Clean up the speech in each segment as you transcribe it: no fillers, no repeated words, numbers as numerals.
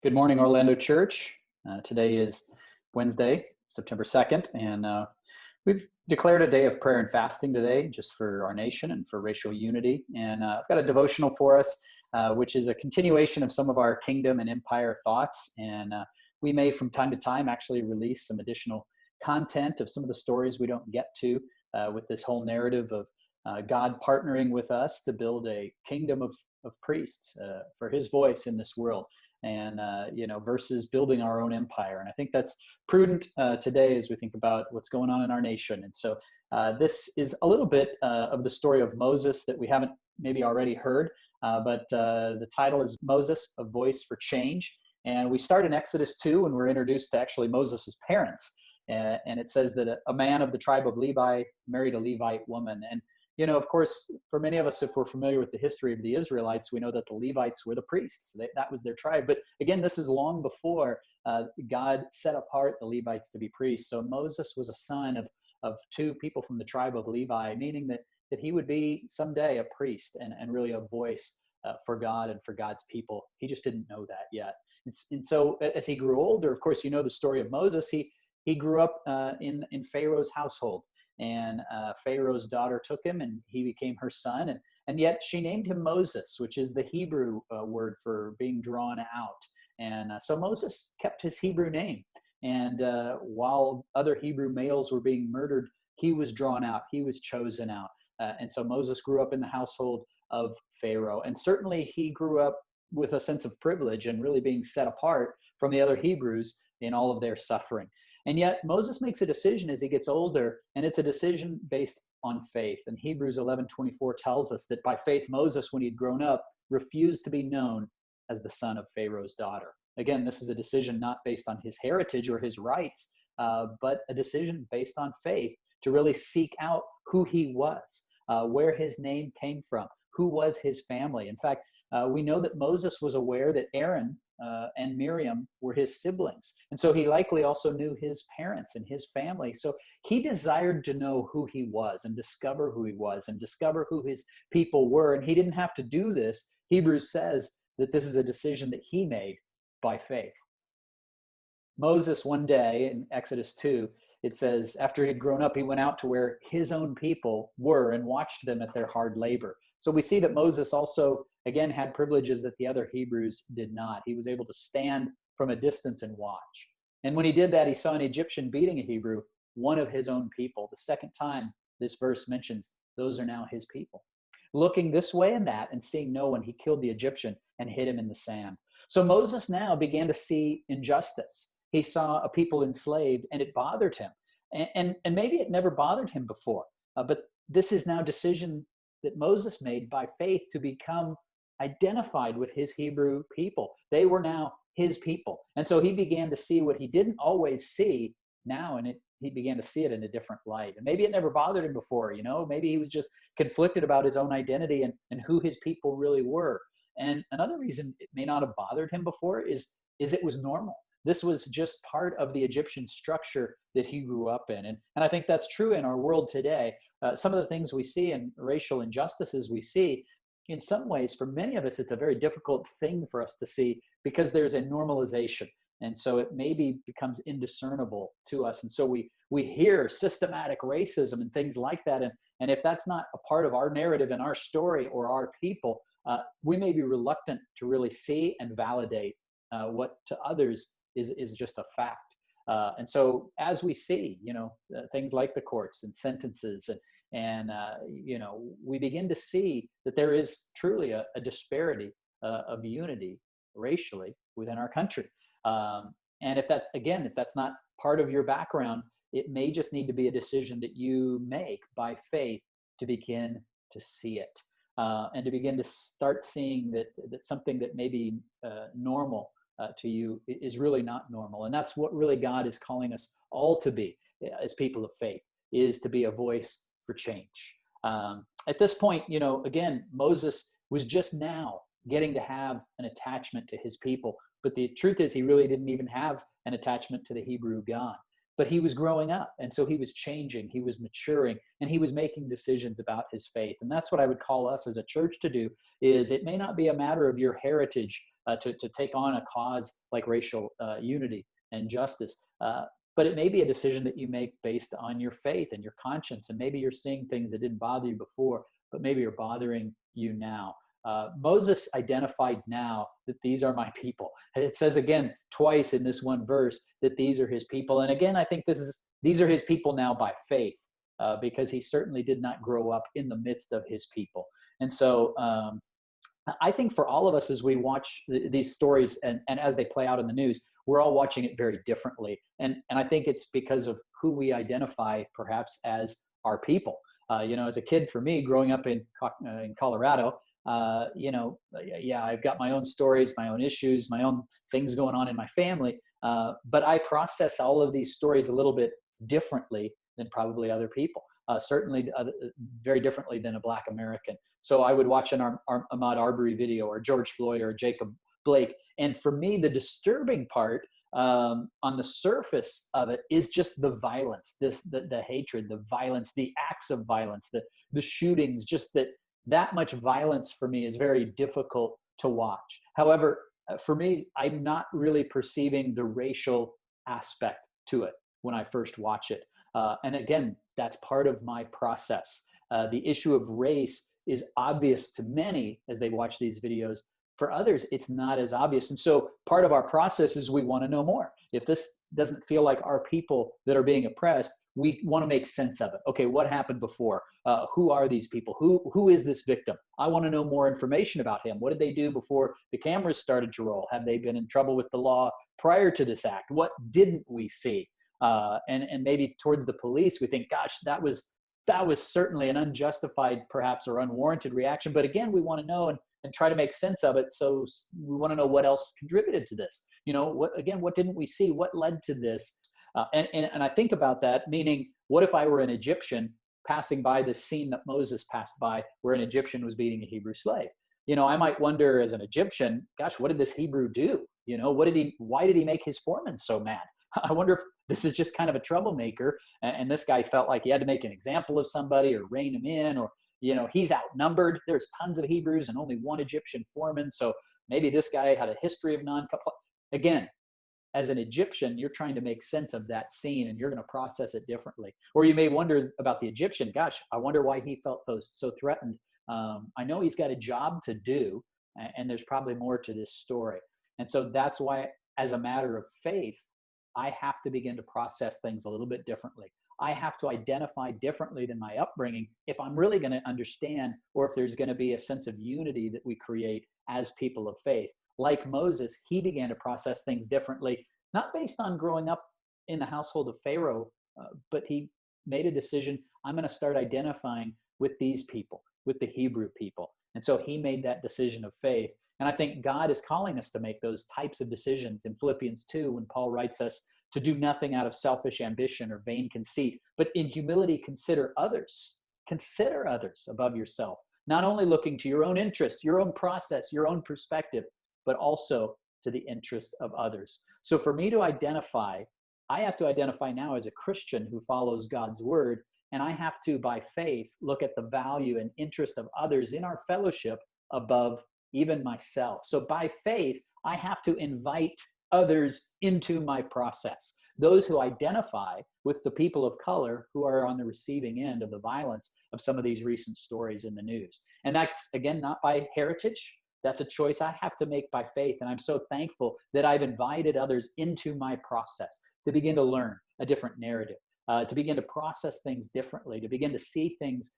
Good morning, Orlando Church. Today is Wednesday, September 2nd, and we've declared a day of prayer and fasting today just for our nation and for racial unity. And I've got a devotional for us, which is a continuation of some of our kingdom and empire thoughts. And we may, from time to time, actually release some additional content of some of the stories we don't get to with this whole narrative of God partnering with us to build a kingdom of priests for his voice in this world. And versus building our own empire. And I think that's prudent today as we think about what's going on in our nation. And so this is a little bit of the story of Moses that we haven't maybe already heard, but the title is Moses, a Voice for Change. And we start in Exodus 2 when we're introduced to actually Moses' parents. And it says that a man of the tribe of Levi married a Levite woman. And of course, for many of us, if we're familiar with the history of the Israelites, we know that the Levites were the priests. That was their tribe. But again, this is long before God set apart the Levites to be priests. So Moses was a son of two people from the tribe of Levi, meaning that he would be someday a priest and really a voice for God and for God's people. He just didn't know that yet. And so as he grew older, of course, the story of Moses, he grew up in Pharaoh's household. And Pharaoh's daughter took him and he became her son. And yet she named him Moses, which is the Hebrew word for being drawn out. And so Moses kept his Hebrew name. And while other Hebrew males were being murdered, he was drawn out. He was chosen out. And so Moses grew up in the household of Pharaoh. And certainly he grew up with a sense of privilege and really being set apart from the other Hebrews in all of their suffering. And yet Moses makes a decision as he gets older, and it's a decision based on faith. And Hebrews 11:24 tells us that by faith, Moses, when he'd grown up, refused to be known as the son of Pharaoh's daughter. Again, this is a decision not based on his heritage or his rights, but a decision based on faith to really seek out who he was, where his name came from, who was his family. In fact, we know that Moses was aware that Aaron and Miriam were his siblings. And so he likely also knew his parents and his family. So he desired to know who he was and discover who he was and discover who his people were. And he didn't have to do this. Hebrews says that this is a decision that he made by faith. Moses, one day in Exodus 2, it says, after he'd grown up, he went out to where his own people were and watched them at their hard labor. So we see that Moses also, again, had privileges that the other Hebrews did not. He was able to stand from a distance and watch. And when he did that, he saw an Egyptian beating a Hebrew, one of his own people. The second time this verse mentions those are now his people. Looking this way and that and seeing no one, he killed the Egyptian and hid him in the sand. So Moses now began to see injustice. He saw a people enslaved and it bothered him. And maybe it never bothered him before, but this is now a decision that Moses made by faith to become identified with his Hebrew people. They were now his people. And so he began to see what he didn't always see now, and he began to see it in a different light. And maybe it never bothered him before, maybe he was just conflicted about his own identity and who his people really were. And another reason it may not have bothered him before is it was normal. This was just part of the Egyptian structure that he grew up in. And I think that's true in our world today. Some of the things we see and racial injustices we see, in some ways, for many of us, it's a very difficult thing for us to see because there's a normalization. And so it maybe becomes indiscernible to us. And so we hear systematic racism and things like that. And if that's not a part of our narrative and our story or our people, we may be reluctant to really see and validate what to others is just a fact. And so as we see, things like the courts and sentences and we begin to see that there is truly a disparity of unity racially within our country. And if that's not part of your background, it may just need to be a decision that you make by faith to begin to see it and to begin to start seeing that something that may be normal to you is really not normal. And that's what really God is calling us all to be as people of faith, is to be a voice for change. At this point, again, Moses was just now getting to have an attachment to his people. But the truth is he really didn't even have an attachment to the Hebrew God. But he was growing up, and so he was changing, he was maturing, and he was making decisions about his faith. And that's what I would call us as a church to do, is it may not be a matter of your heritage to take on a cause like racial unity and justice. But it may be a decision that you make based on your faith and your conscience. And maybe you're seeing things that didn't bother you before, but maybe are bothering you now. Moses identified now that these are my people. And it says again twice in this one verse that these are his people. And again, I think these are his people now by faith, because he certainly did not grow up in the midst of his people. And so I think for all of us, as we watch these stories and as they play out in the news, we're all watching it very differently. And I think it's because of who we identify perhaps as our people. As a kid, for me, growing up in Colorado, I've got my own stories, my own issues, my own things going on in my family. But I process all of these stories a little bit differently than probably other people. Certainly very differently than a Black American. So I would watch an Ahmaud Arbery video or George Floyd or Jacob Blake. And for me, the disturbing part on the surface of it is just the violence, the hatred, the violence, the acts of violence, the shootings, just that much violence for me is very difficult to watch. However, for me, I'm not really perceiving the racial aspect to it when I first watch it. And again, that's part of my process. The issue of race is obvious to many as they watch these videos. For others, it's not as obvious. And so part of our process is we want to know more. If this doesn't feel like our people that are being oppressed, we want to make sense of it. Okay, what happened before? Who are these people? Who is this victim? I want to know more information about him. What did they do before the cameras started to roll? Have they been in trouble with the law prior to this act? What didn't we see? And maybe towards the police, we think, gosh, that was certainly an unjustified, perhaps, or unwarranted reaction. But again, we want to know and try to make sense of it. So we want to know what else contributed to this. What didn't we see? What led to this? And I think about that, meaning, what if I were an Egyptian passing by this scene that Moses passed by, where an Egyptian was beating a Hebrew slave? I might wonder as an Egyptian, gosh, what did this Hebrew do? Why did he make his foreman so mad? I wonder if this is just kind of a troublemaker, and this guy felt like he had to make an example of somebody or rein him in, or he's outnumbered. There's tons of Hebrews and only one Egyptian foreman, so maybe this guy had a history of non-compliance. Again, as an Egyptian, you're trying to make sense of that scene, and you're going to process it differently. Or you may wonder about the Egyptian. Gosh, I wonder why he felt so threatened. I know he's got a job to do, and there's probably more to this story. And so that's why, as a matter of faith, I have to begin to process things a little bit differently. I have to identify differently than my upbringing if I'm really going to understand, or if there's going to be a sense of unity that we create as people of faith. Like Moses, he began to process things differently, not based on growing up in the household of Pharaoh, but he made a decision, I'm going to start identifying with these people, with the Hebrew people. And so he made that decision of faith. And I think God is calling us to make those types of decisions in Philippians 2, when Paul writes us to do nothing out of selfish ambition or vain conceit, but in humility consider others. Consider others above yourself, not only looking to your own interest, your own process, your own perspective, but also to the interests of others. So for me to identify, I have to identify now as a Christian who follows God's word, and I have to, by faith, look at the value and interest of others in our fellowship above even myself. So by faith, I have to invite others into my process. Those who identify with the people of color who are on the receiving end of the violence of some of these recent stories in the news. And that's, again, not by heritage. That's a choice I have to make by faith. And I'm so thankful that I've invited others into my process to begin to learn a different narrative, to begin to process things differently, to begin to see things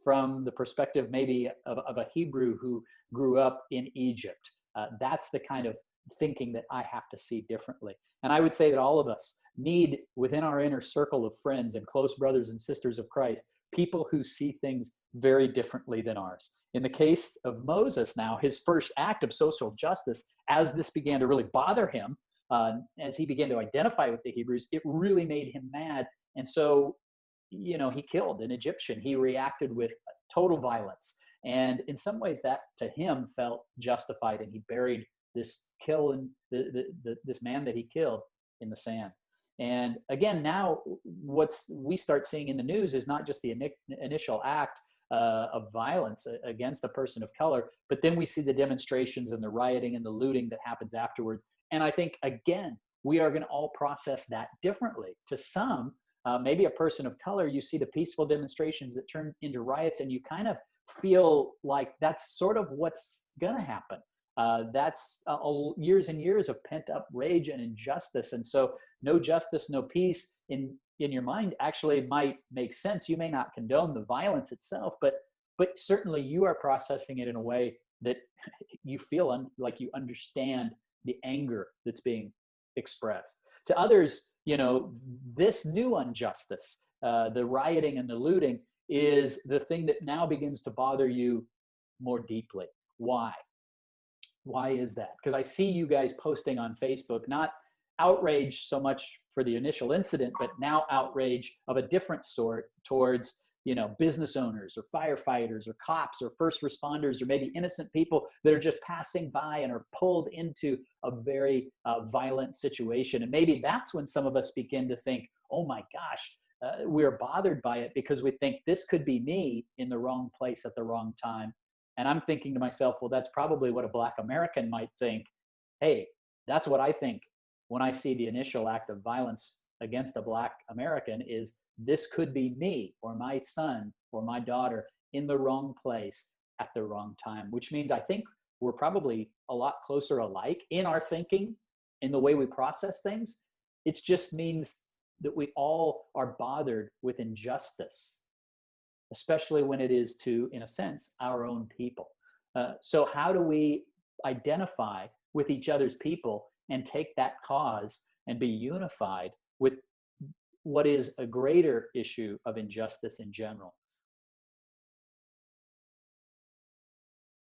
from the perspective maybe of a Hebrew who grew up in Egypt. That's the kind of thinking that I have to see differently. And I would say that all of us need, within our inner circle of friends and close brothers and sisters of Christ, people who see things very differently than ours. In the case of Moses now, his first act of social justice, as this began to really bother him, as he began to identify with the Hebrews, it really made him mad. And so, he killed an Egyptian. He reacted with total violence. And in some ways that to him felt justified, and he buried this this man that he killed in the sand. And again, now what we start seeing in the news is not just the initial act of violence against a person of color. But then we see the demonstrations and the rioting and the looting that happens afterwards. And I think, again, we are going to all process that differently. To some, maybe a person of color, you see the peaceful demonstrations that turn into riots, and you kind of feel like that's sort of what's going to happen. That's years and years of pent up rage and injustice. And so no justice, no peace in your mind actually might make sense. You may not condone the violence itself, but certainly you are processing it in a way that you feel like you understand the anger that's being expressed. To others, this new injustice, the rioting and the looting, is the thing that now begins to bother you more deeply. Why? Why is that? Because I see you guys posting on Facebook, not outrage so much for the initial incident, but now outrage of a different sort towards, business owners or firefighters or cops or first responders or maybe innocent people that are just passing by and are pulled into a very violent situation. And maybe that's when some of us begin to think, oh my gosh, we're bothered by it because we think this could be me in the wrong place at the wrong time. And I'm thinking to myself, well, that's probably what a Black American might think. Hey, that's what I think when I see the initial act of violence against a Black American is this could be me or my son or my daughter in the wrong place at the wrong time, which means I think we're probably a lot closer alike in our thinking, in the way we process things. It just means that we all are bothered with injustice, especially when it is to, in a sense, our own people. So how do we identify with each other's people and take that cause and be unified with what is a greater issue of injustice in general?